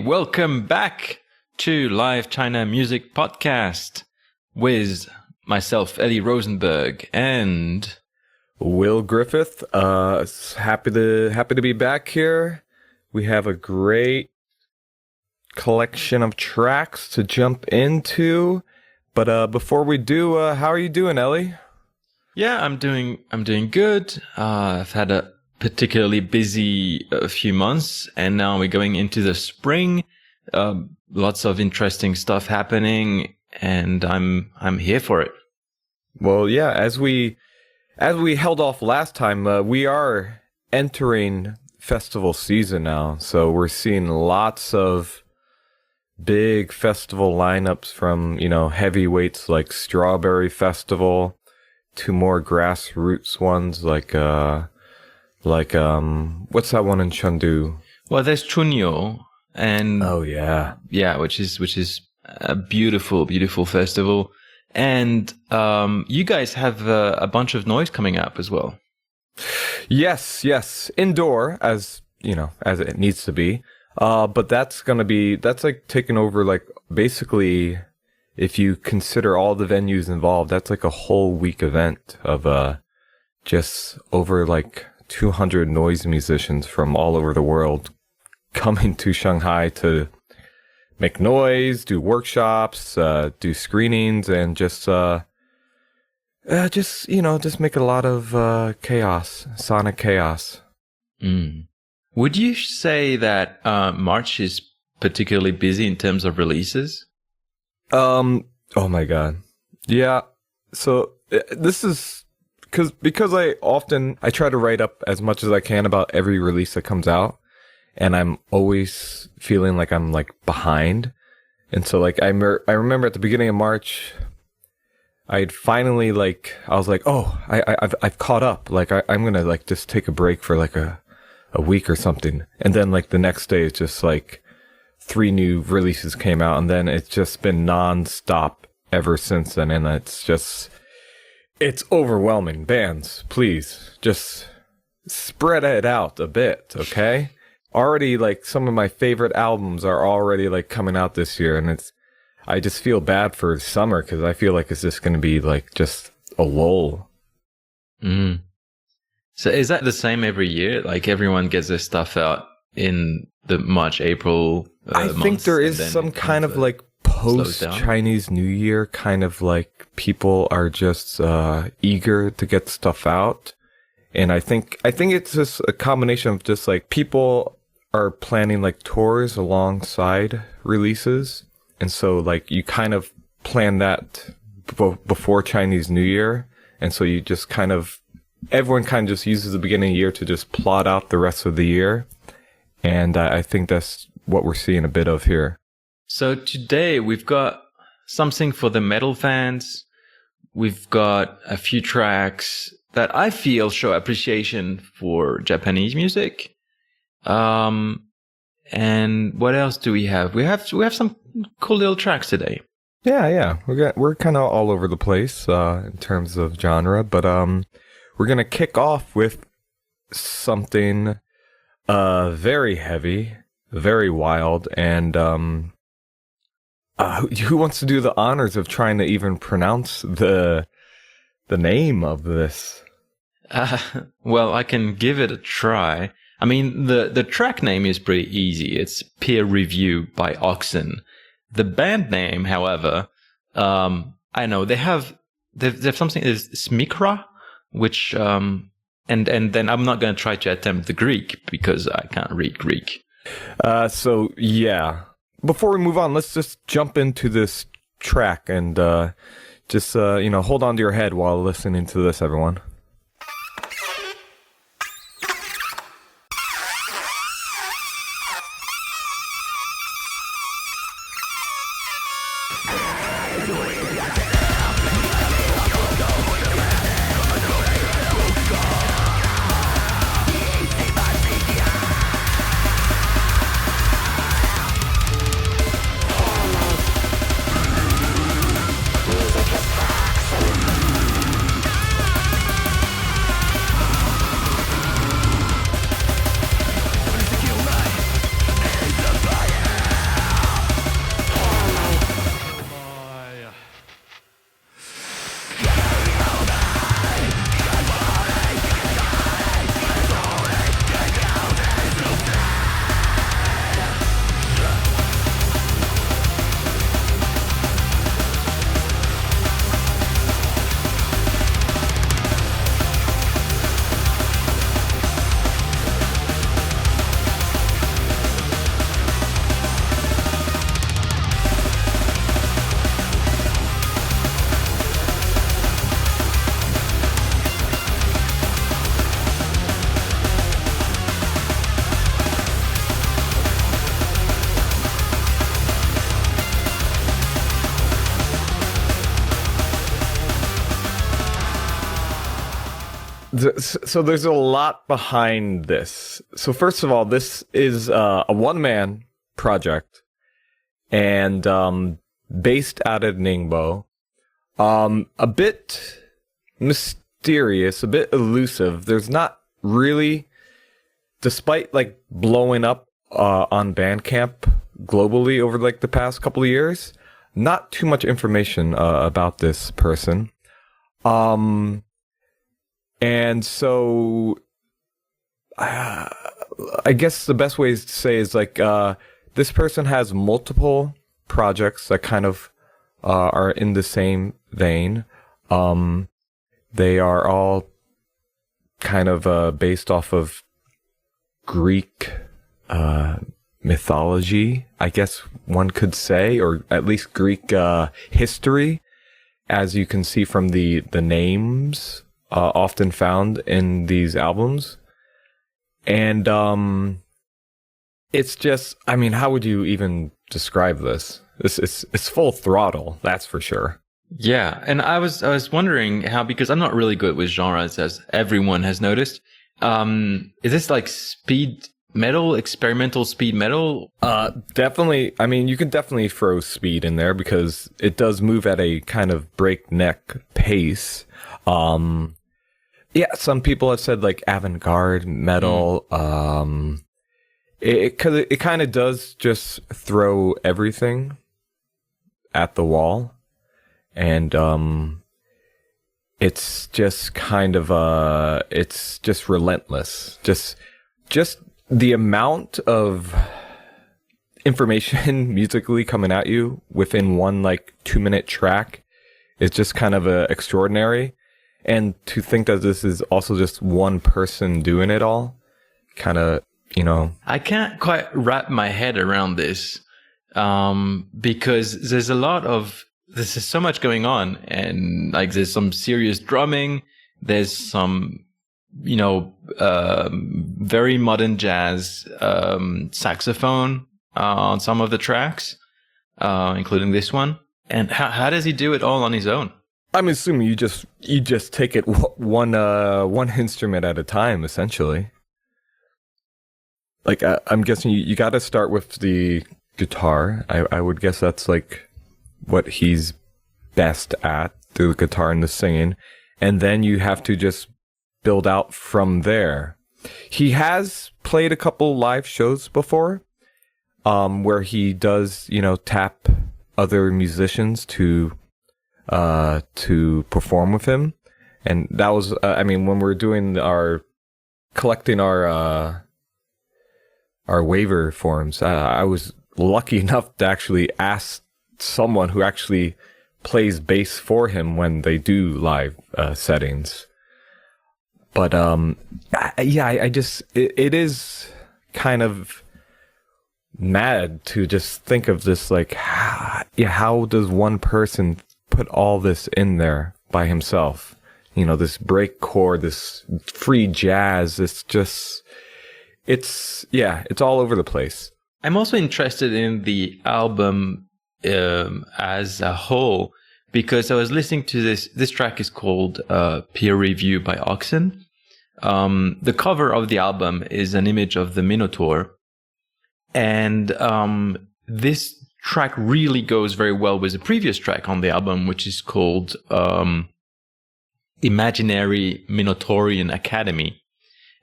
Welcome back to Live China Music Podcast with myself, Ellie Rosenberg, and Will Griffith. Happy to be back here. We have a great collection of tracks to jump into. But before we do, how are you doing, Ellie? Yeah, I'm doing good. I've had a particularly busy few months, and now we're going into the spring. Lots of interesting stuff happening, and I'm here for it. Well, yeah, as we held off last time, we are entering festival season now, so we're seeing lots of big festival lineups from, heavyweights like Strawberry Festival to more grassroots ones like what's that one in Chengdu? Well, there's Chunyo, and which is a beautiful festival, and you guys have a bunch of noise coming up as well. Yes, indoor as it needs to be. But that's like taking over, like, basically, if you consider all the venues involved, that's like a whole week event of just over like 200 noise musicians from all over the world coming to Shanghai to make noise, do workshops, do screenings, and just make a lot of chaos, sonic chaos. Would you say that March is particularly busy in terms of releases? Oh my God. Yeah. So this is because I try to write up as much as I can about every release that comes out, and I'm always feeling like I'm like behind. And so like I remember at the beginning of March, I'd finally I was like, oh, I've caught up. Like I'm gonna like just take a break for like a week or something. And then like the next day, it's just like 3 new releases came out, and then it's just been non-stop ever since then. And it's overwhelming. Bands, please just spread it out a bit, okay? Already, like, some of my favorite albums are already like coming out this year, and I just feel bad for summer because I feel like it's just going to be like just a lull. So is that the same every year? Like everyone gets their stuff out in the March, April I think there is some kind of like post-Chinese New Year kind of like people are just eager to get stuff out. And I think it's just a combination of just like people are planning like tours alongside releases. And so like you kind of plan that before Chinese New Year. And so you just everyone kind of just uses the beginning of the year to just plot out the rest of the year. And I think that's what we're seeing a bit of here. So today we've got something for the metal fans. We've got a few tracks that I feel show appreciation for Japanese music. And what else do we have? We have some cool little tracks today. Yeah. We're kind of all over the place in terms of genre, but we're gonna kick off with something very heavy, very wild, and who wants to do the honors of trying to even pronounce the name of this? Well, I can give it a try. I mean, the track name is pretty easy. It's Peer Review by Oxen. The band name, however, I know they have something is Smiqra, which and then I'm not going to try to attempt the Greek because I can't read Greek. So yeah. Before we move on, let's just jump into this track and just hold on to your head while listening to this, everyone. So there's a lot behind this. So first of all, this is a one-man project, and based out of Ningbo. A bit mysterious, a bit elusive. There's not really, despite like blowing up on Bandcamp globally over like the past couple of years, not too much information about this person. And so I guess the best way to say is like this person has multiple projects that kind of are in the same vein. They are all kind of based off of Greek mythology, I guess one could say, or at least Greek history, as you can see from the names often found in these albums. And it's just, I mean, how would you even describe this? It's full throttle, that's for sure. Yeah, and I was wondering how, because I'm not really good with genres, as everyone has noticed. Is this like speed metal, experimental speed metal? Definitely. I mean, you can definitely throw speed in there because it does move at a kind of breakneck pace. Yeah, some people have said like avant-garde metal. It kind of does just throw everything at the wall, and it's just kind of it's just relentless. Just the amount of information musically coming at you within one like 2-minute track is just kind of extraordinary. And to think that this is also just one person doing it all, kind of, you know. I can't quite wrap my head around this because there's so much going on, and like there's some serious drumming, there's some, you know, very modern jazz saxophone on some of the tracks, including this one. And how does he do it all on his own? I'm assuming you just take it one instrument at a time, essentially. Like I'm guessing you got to start with the guitar. I would guess that's like what he's best at, the guitar and the singing, and then you have to just build out from there. He has played a couple live shows before, where he does, you know, tap other musicians to perform with him, and that was, I mean, when we're doing collecting our waiver forms, I was lucky enough to actually ask someone who actually plays bass for him when they do live settings. But yeah, I just it is kind of mad to just think of this, like, how does one person put all this in there by himself? You know, this break chord, this free jazz, it's all over the place. I'm also interested in the album as a whole, because I was listening to this track is called Peer Review by Oxen. The cover of the album is an image of the Minotaur, and this track really goes very well with the previous track on the album, which is called Imaginary Minotaurian Academy.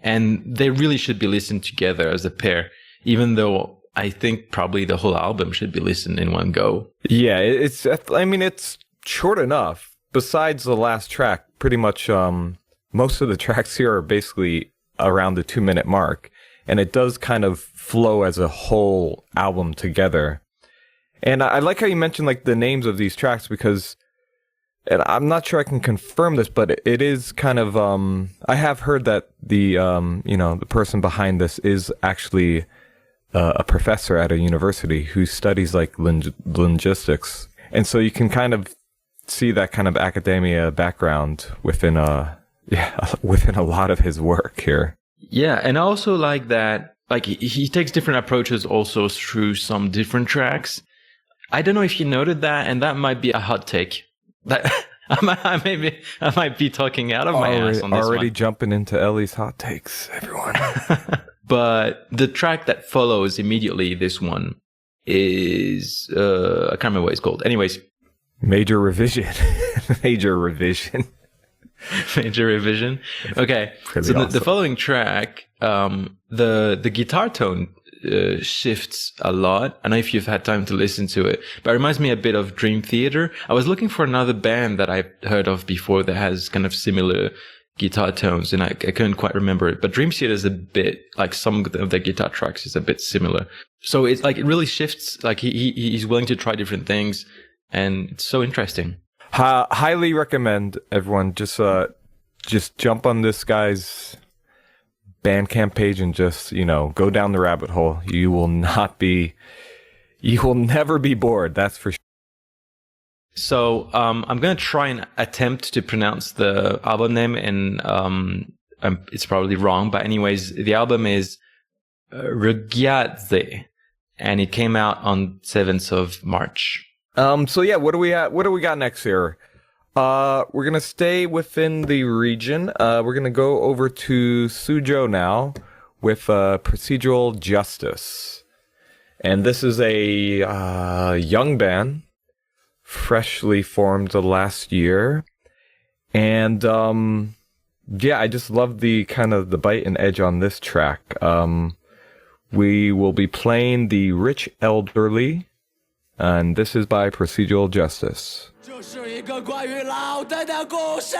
And they really should be listened together as a pair, even though I think probably the whole album should be listened in one go. Yeah, it's short enough. Besides the last track, pretty much most of the tracks here are basically around the 2-minute mark, and it does kind of flow as a whole album together. And I like how you mentioned like the names of these tracks, because, and I'm not sure I can confirm this, but it is kind of I have heard that the the person behind this is actually a professor at a university who studies like linguistics, and so you can kind of see that kind of academia background within a lot of his work here. Yeah, and I also like that, like, he takes different approaches also through some different tracks. I don't know if you noted that, and that might be a hot take. That I might be talking out of my ass on this already one. jumping into Ellie's hot takes, everyone. But the track that follows immediately this one is I can't remember what it's called. Anyways, Major revision. Major revision. Major revision. Okay, Really so the awesome. following track, the guitar tone shifts a lot. I don't know if you've had time to listen to it, but it reminds me a bit of Dream Theater. I was looking for another band that I've heard of before that has kind of similar guitar tones, and I couldn't quite remember it. But Dream Theater is a bit like some of the guitar tracks is a bit similar. So it's like it really shifts. Like he's willing to try different things, and it's so interesting. Highly recommend everyone just jump on this guy's Bandcamp page and just, go down the rabbit hole. You will never be bored. That's for sure. So I'm going to try and attempt to pronounce the album name, and it's probably wrong. But anyways, the album is Regiadze, and it came out on 7th of March. So yeah, what do we got next here? We're gonna stay within the region. We're gonna go over to Suzhou now with Procedural Justice, and this is a young band, freshly formed last year, and yeah, I just love the kind of the bite and edge on this track. We will be playing The Rich Elderly, and this is by Procedural Justice. 就是一个关于老登的故事。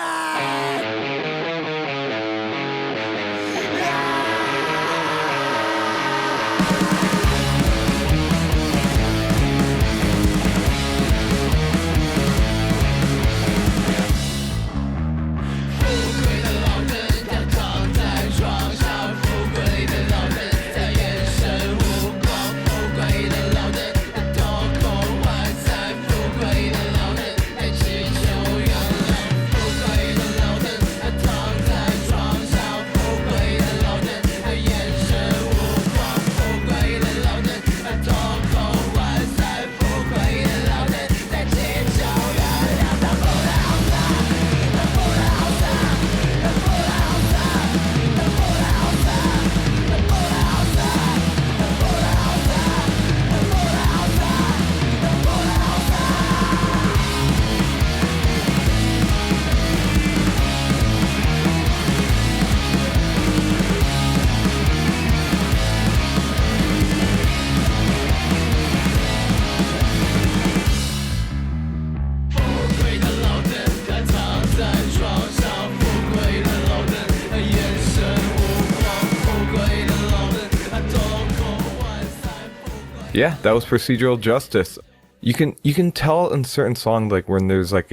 Yeah, that was Procedural Justice. You can tell in certain songs, like when there's like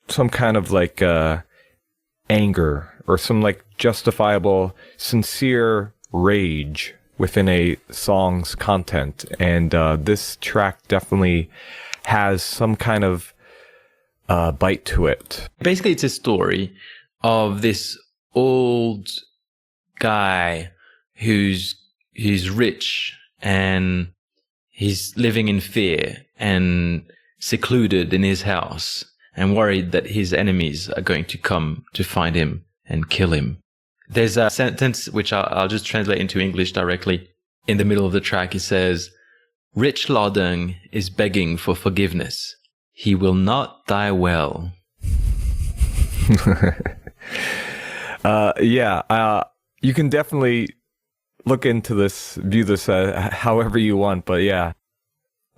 some kind of like anger or some like justifiable, sincere rage within a song's content, and this track definitely has some kind of bite to it. Basically, it's a story of this old guy who's rich and he's living in fear and secluded in his house and worried that his enemies are going to come to find him and kill him. There's a sentence which I'll just translate into English directly. In the middle of the track, it says, "Rich Lodeng is begging for forgiveness. He will not die well." You can definitely look into this, view this however you want, but yeah,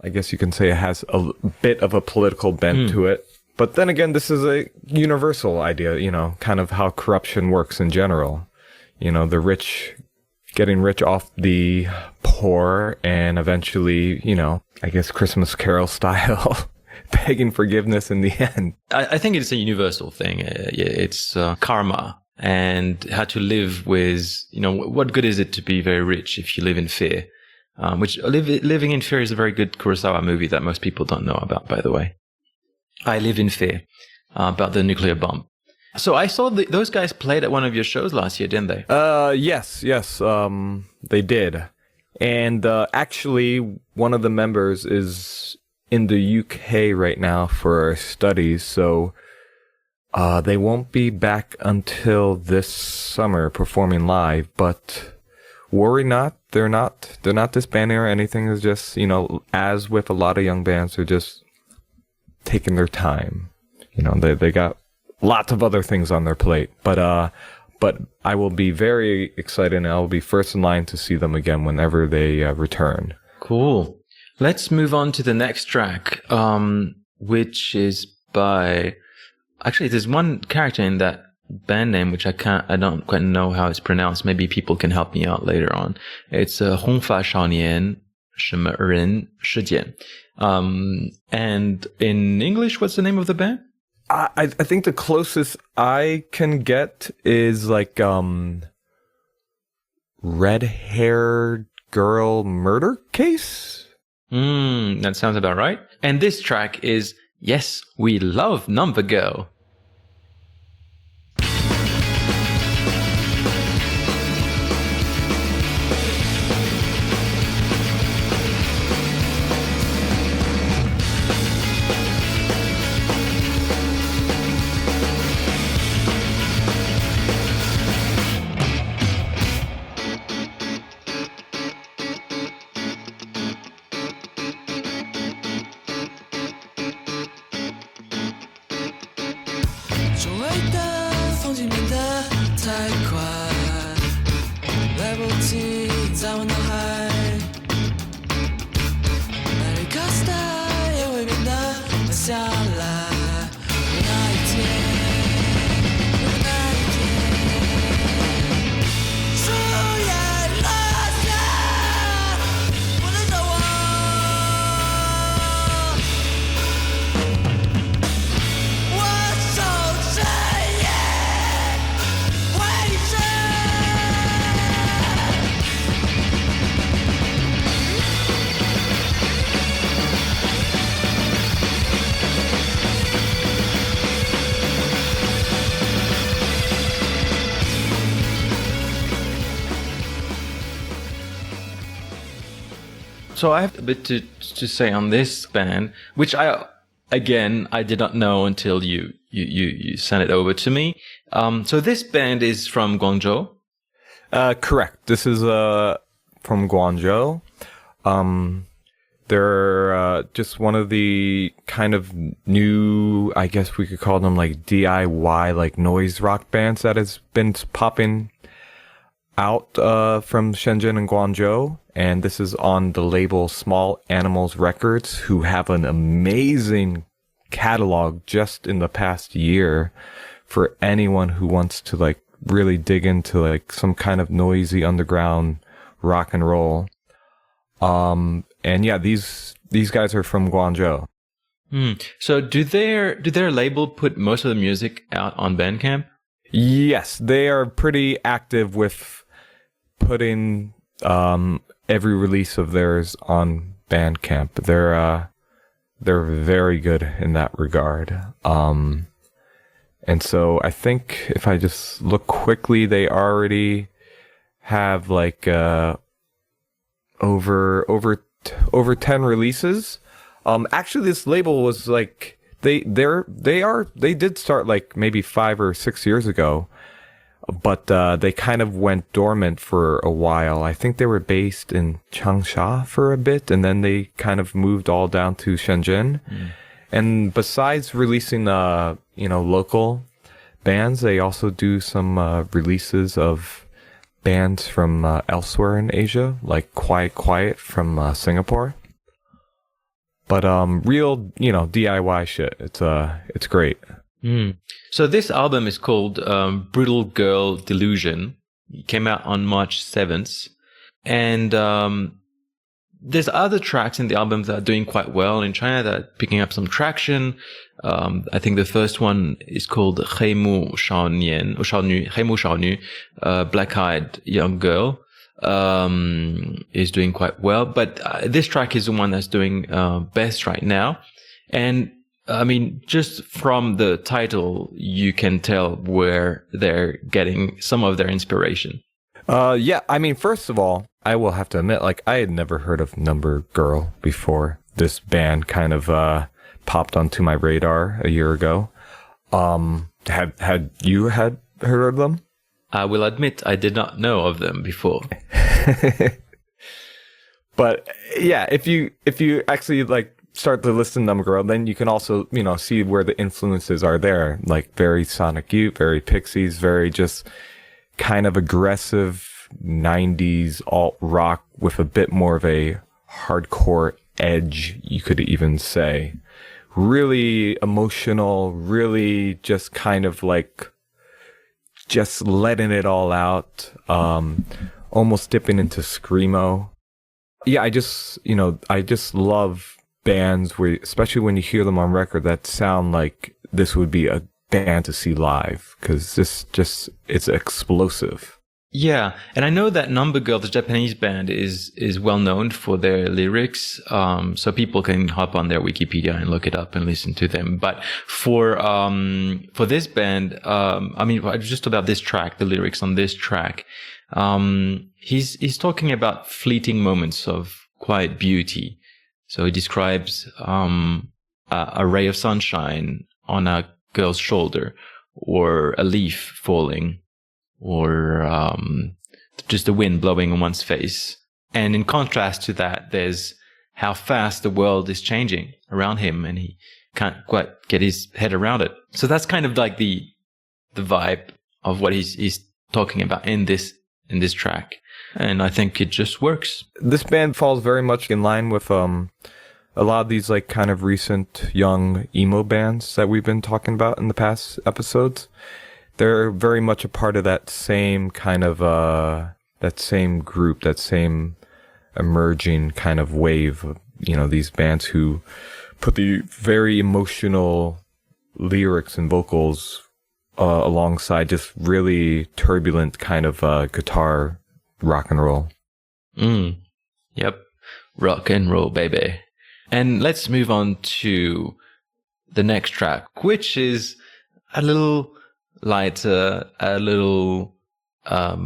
I guess you can say it has a bit of a political bent to it. But then again, this is a universal idea, kind of how corruption works in general. The rich getting rich off the poor, and eventually, I guess Christmas Carol style, begging forgiveness in the end. I think it's a universal thing. It's karma. And how to live with, what good is it to be very rich if you live in fear? Living in Fear is a very good Kurosawa movie that most people don't know about, by the way. I Live in Fear, about the nuclear bomb. So I saw those guys played at one of your shows last year, didn't they? Yes, they did. And actually, one of the members is in the UK right now for studies, so they won't be back until this summer performing live, but worry not, they're not disbanding or anything. It's just, you know, as with a lot of young bands, they're just taking their time. You know, they got lots of other things on their plate, but I will be very excited, and I'll be first in line to see them again whenever they return. Cool. Let's move on to the next track, which is by... Actually, there's one character in that band name which I don't quite know how it's pronounced. Maybe people can help me out later on. It's 红髮少年殺人事件. And in English, what's the name of the band? I think the closest I can get is like red-haired girl murder case. That sounds about right. And this track is Yes, We Love Number Girl. So I have a bit to say on this band, which I did not know until you sent it over to me. So this band is from Guangzhou? Correct. This is from Guangzhou. They're just one of the kind of new, I guess we could call them like DIY, like noise rock bands that has been popping out from Shenzhen and Guangzhou. And this is on the label Small Animals Records, who have an amazing catalog just in the past year for anyone who wants to like really dig into like some kind of noisy underground rock and roll. And yeah, these guys are from Guangzhou. So do their label put most of the music out on Bandcamp? Yes, they are pretty active with putting every release of theirs on Bandcamp. They're very good in that regard. And so I think if I just look quickly, they already have like over 10 releases. Actually, this label was like they did start like maybe 5 or 6 years ago. But they kind of went dormant for a while. I think they were based in Changsha for a bit, and then they kind of moved all down to Shenzhen. And besides releasing, local bands, they also do some releases of bands from elsewhere in Asia, like Quiet from Singapore. But real, DIY shit. It's great. So this album is called Brutal Girl Delusion. It came out on March 7th. And there's other tracks in the album that are doing quite well in China that are picking up some traction. I think the first one is called 黑木少年, or 少女, 黑木少女, Black-Eyed Young Girl, is doing quite well. But this track is the one that's doing best right now. And I mean, just from the title, you can tell where they're getting some of their inspiration. Yeah, I mean, first of all, I will have to admit, like, I had never heard of Number Girl before this band kind of popped onto my radar a year ago. Had you heard of them? I will admit I did not know of them before. But yeah, if you actually like start to listen to them grow, then you can also, see where the influences are there. Like very Sonic Youth, very Pixies, very just kind of aggressive 90s alt rock with a bit more of a hardcore edge, you could even say. Really emotional, really just kind of like just letting it all out, almost dipping into screamo. Yeah, I just love bands where, especially when you hear them on record, that sound like this would be a band to see live, because it's explosive. Yeah, and I know that Number Girl, the Japanese band, is well known for their lyrics. So people can hop on their Wikipedia and look it up and listen to them. But for this band, just about this track, the lyrics on this track, he's talking about fleeting moments of quiet beauty. So he describes a ray of sunshine on a girl's shoulder, or a leaf falling, or just the wind blowing on one's face. And in contrast to that, there's how fast the world is changing around him, and he can't quite get his head around it. So that's kind of like the vibe of what he's talking about in this track. And I think it just works. This band falls very much in line with a lot of these like kind of recent young emo bands that we've been talking about in the past episodes. They're very much a part of that same kind of that same group, that same emerging kind of wave of, these bands who put the very emotional lyrics and vocals alongside just really turbulent kind of guitar rock and roll. Yep. Rock and roll, baby. And let's move on to the next track, which is a little lighter, a little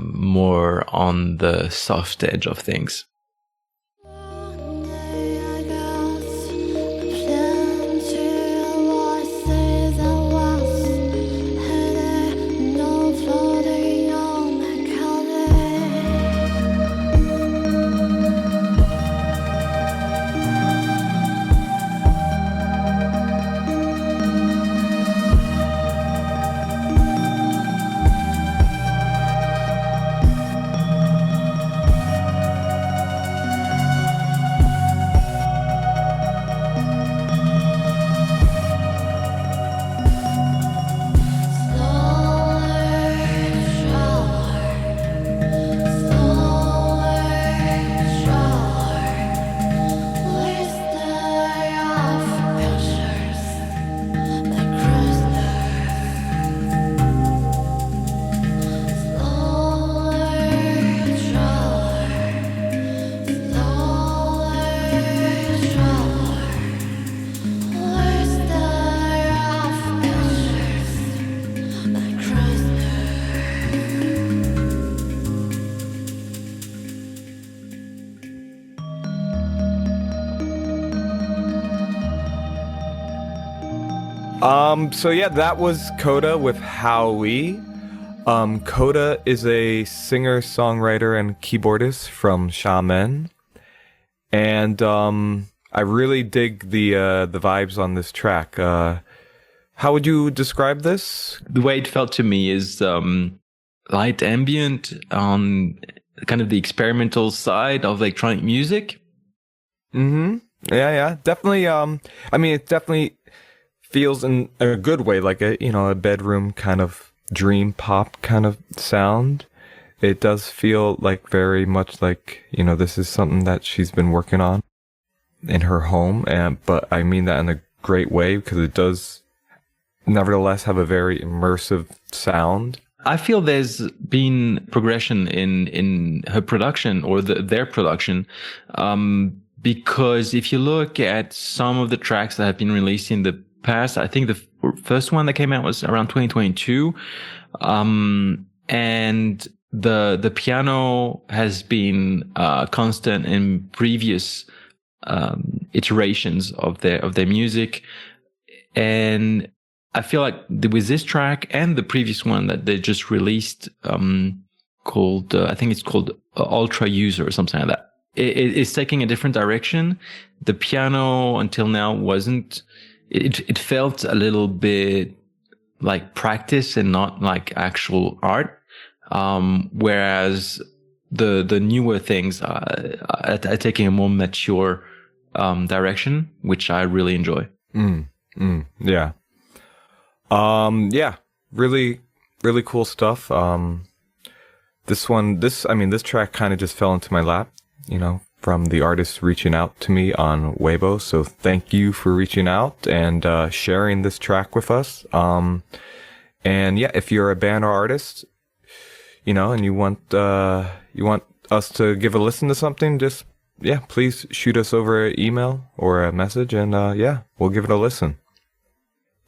more on the soft edge of things. So yeah, that was Koda with Howee. Koda is a singer, songwriter, and keyboardist from Xiamen. And I really dig the vibes on this track. How would you describe this? The way it felt to me is light ambient on kind of the experimental side of electronic music. Yeah, definitely. It definitely feels in a good way like a bedroom kind of dream pop kind of sound. It does feel like very much like, this is something that she's been working on in her home, but I mean that in a great way, because it does nevertheless have a very immersive sound. I feel there's been progression in her production, or their production, because if you look at some of the tracks that have been released in the past, I think the first one that came out was around 2022, and the piano has been constant in previous iterations of their music. And I feel like with this track and the previous one that they just released, called, I think it's called Ultra User or something like that. It's taking a different direction. The piano until now wasn't, it felt a little bit like practice and not like actual art. Whereas the newer things are taking a more mature, direction, which I really enjoy. Yeah. Yeah, really, really cool stuff. This track kind of just fell into my lap, from the artist reaching out to me on Weibo. So thank you for reaching out and sharing this track with us. And yeah, if you're a band or artist, and you want us to give a listen to something, just, please shoot us over an email or a message, and we'll give it a listen.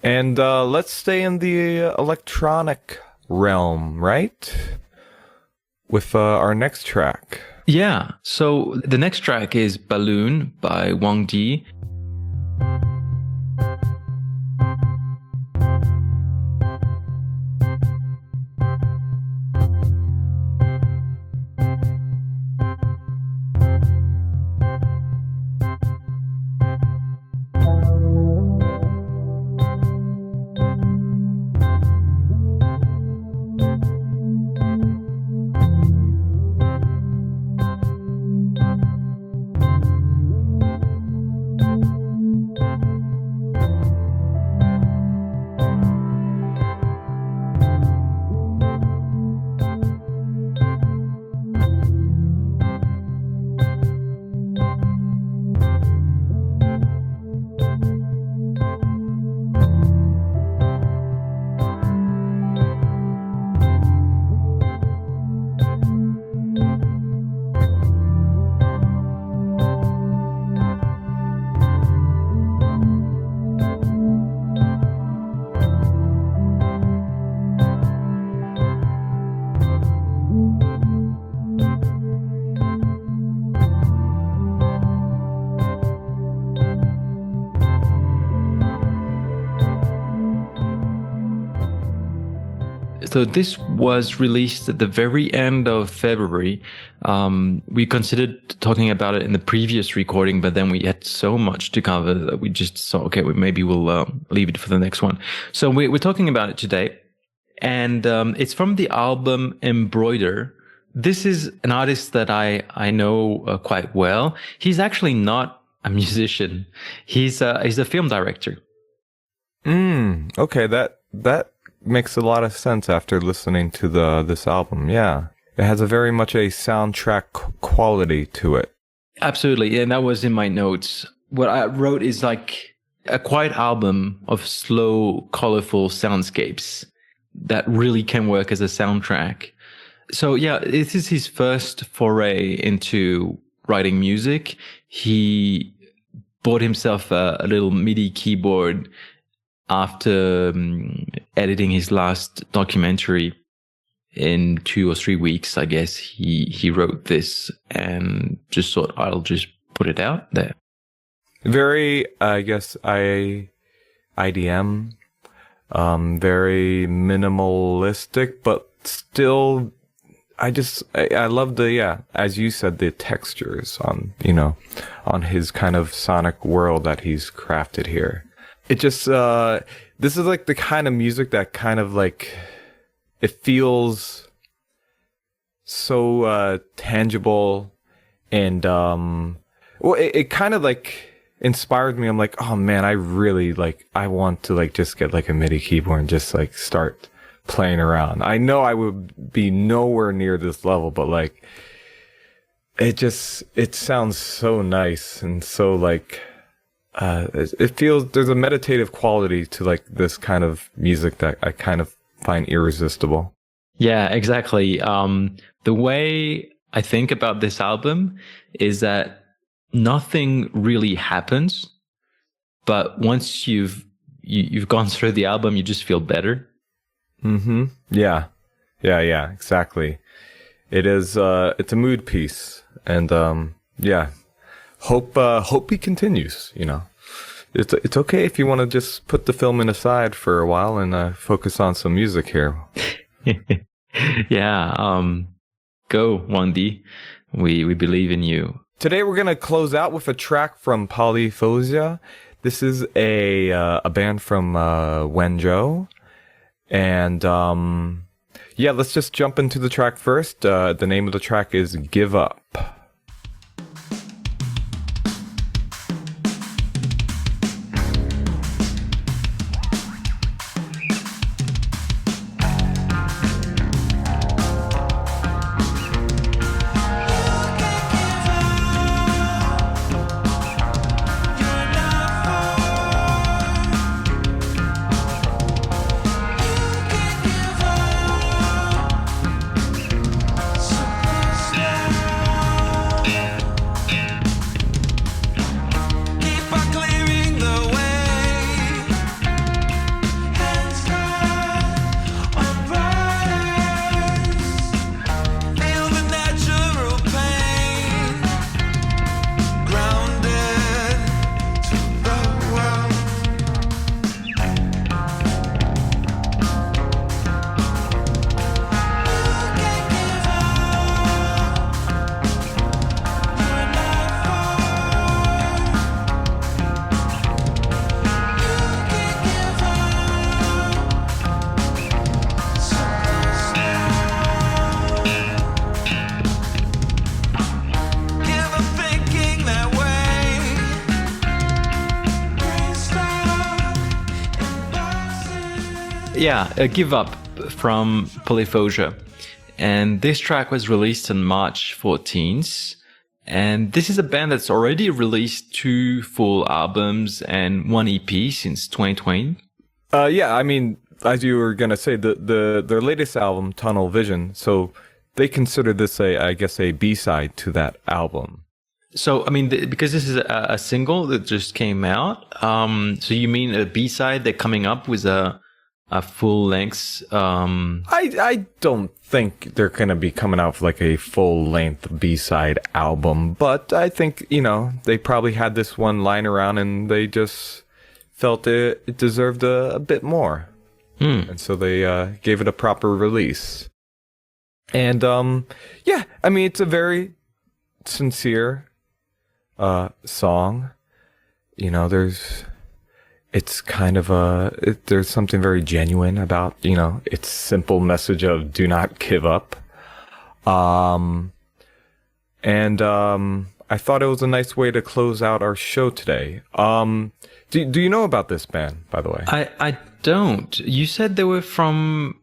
And let's stay in the electronic realm, right? With our next track. Yeah. So the next track is Balloon by Wang. So this was released at the very end of February. We considered talking about it in the previous recording, but then we had so much to cover that we just thought, okay, maybe we'll leave it for the next one. So we're talking about it today. And it's from the album Embroider. This is an artist that I know quite well. He's actually not a musician. He's a film director. Okay, that makes a lot of sense after listening to this album. Yeah, it has a very much a soundtrack quality to it. Absolutely, and that was in my notes. What I wrote is like a quiet album of slow, colorful soundscapes that really can work as a soundtrack. So yeah, this is his first foray into writing music. He bought himself a little MIDI keyboard after editing his last documentary. In 2 or 3 weeks, I guess, he wrote this and just thought, I'll just put it out there. Very, I guess, IDM, very minimalistic, but still, I love the, as you said, the textures on his kind of sonic world that he's crafted here. It just, this is like the kind of music that kind of like, it feels so tangible, and it kind of like inspired me. I'm like, oh man, I want to like just get like a MIDI keyboard and just like start playing around. I know I would be nowhere near this level, but like it sounds so nice and so like it feels there's a meditative quality to like this kind of music that I kind of find irresistible. Yeah, exactly. The way I think about this album is that nothing really happens, but once you've gone through the album, you just feel better. Mm-hmm. Yeah, exactly. It is. It's a mood piece, and hope he continues. You know, it's okay if you want to just put the filming aside for a while and focus on some music here. Yeah, go Wang. We believe in you. Today we're gonna close out with a track from Polyphozia. This is a band from Wenzhou, and yeah, let's just jump into the track first. The name of the track is "Give Up." Yeah, Give Up from Polyphozia. And this track was released on March 14th. And this is a band that's already released 2 full albums and 1 EP since 2020. Yeah, I mean, as you were gonna say, their latest album, Tunnel Vision, so they consider this I guess a B-side to that album. So, I mean, because this is a single that just came out, so you mean a B-side, they're coming up with a full length? I don't think they're gonna be coming out with like a full length B-side album, but I think, you know, they probably had this one lying around and they just felt it deserved a bit more. And so they gave it a proper release. And yeah, I mean, it's a very sincere song. You know, it's kind of there's something very genuine about, you know, its simple message of do not give up. And I thought it was a nice way to close out our show today. Do you know about this band, by the way? I don't. You said they were from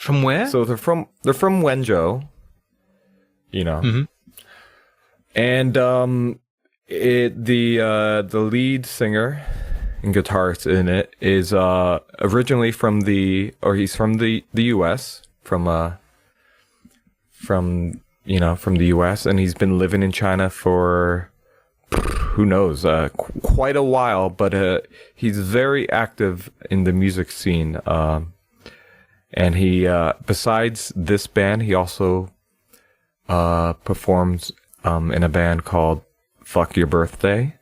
where? So they're from Wenzhou, you know. Mm-hmm. And the lead singer and guitarist in it is originally he's from the US, from the US, and he's been living in China for who knows, quite a while, but he's very active in the music scene. And he besides this band, he also performs in a band called Fuck Your Birthday,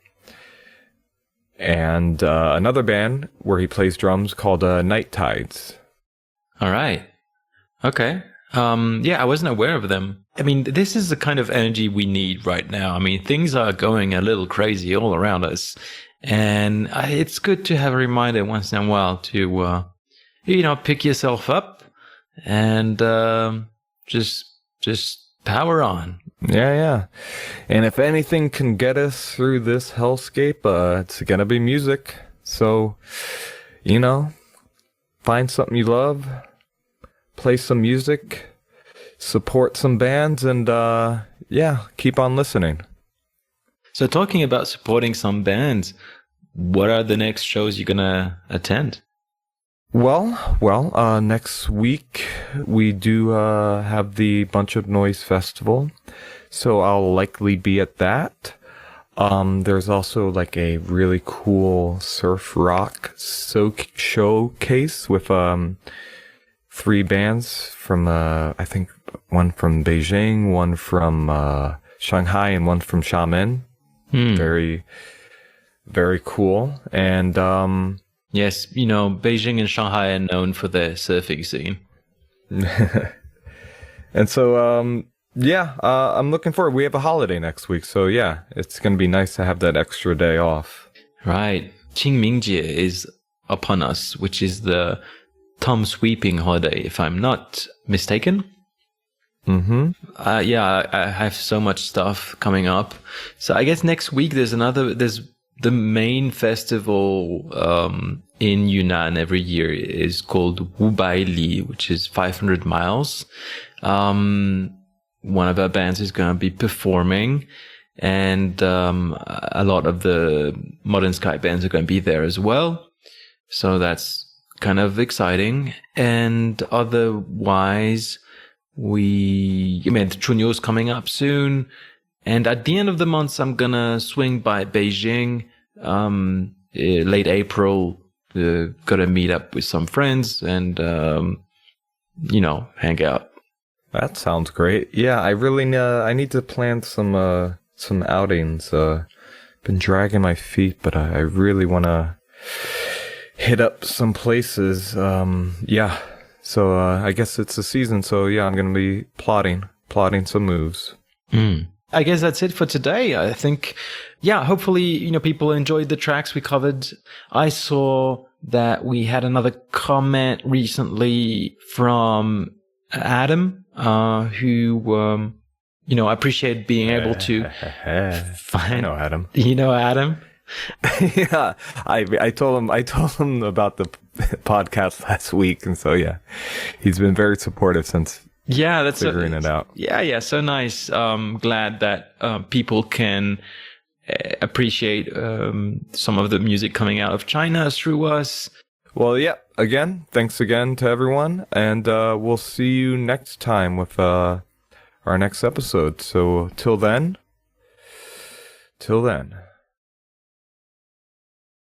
and another band where he plays drums called Night Tides. All right. Okay. Yeah, I wasn't aware of them. I mean, this is the kind of energy we need right now. I mean, things are going a little crazy all around us, and it's good to have a reminder once in a while to, pick yourself up and just power on. Yeah. And if anything can get us through this hellscape, it's gonna be music. So, find something you love, play some music, support some bands, and keep on listening. So talking about supporting some bands, what are the next shows you're gonna attend? Well, next week we do have the Bunch of Noise Festival, so I'll likely be at that. There's also like a really cool surf rock showcase with 3 bands from I think one from Beijing, one from Shanghai, and one from Xiamen. Very, very cool. And yes, Beijing and Shanghai are known for their surfing scene. And so, I'm looking forward. We have a holiday next week. So, yeah, it's going to be nice to have that extra day off. Right. Qingmingjie is upon us, which is the thumb sweeping holiday, if I'm not mistaken. Mm-hmm. I have so much stuff coming up. So I guess next week there's the main festival in Yunnan every year is called Wubaili, which is 500 miles. One of our bands is going to be performing, and a lot of the modern sky bands are going to be there as well. So that's kind of exciting. And otherwise, the Chunyo is coming up soon. And at the end of the month, I'm going to swing by Beijing, late April, got to meet up with some friends and, hang out. That sounds great. Yeah, I really I need to plan some outings. Been dragging my feet, but I really want to hit up some places. So I guess it's the season. So yeah, I'm going to be plotting some moves. I guess that's it for today. I think, hopefully, people enjoyed the tracks we covered. I saw that we had another comment recently from Adam, who, I appreciate being able to find. I know Adam. You know Adam? Yeah, I told him about the podcast last week, and so yeah, he's been very supportive since. Yeah, that's figuring it out. Yeah, so nice. Glad that people can appreciate some of the music coming out of China through us. Well, yeah. Again, thanks again to everyone, and we'll see you next time with our next episode. So till then.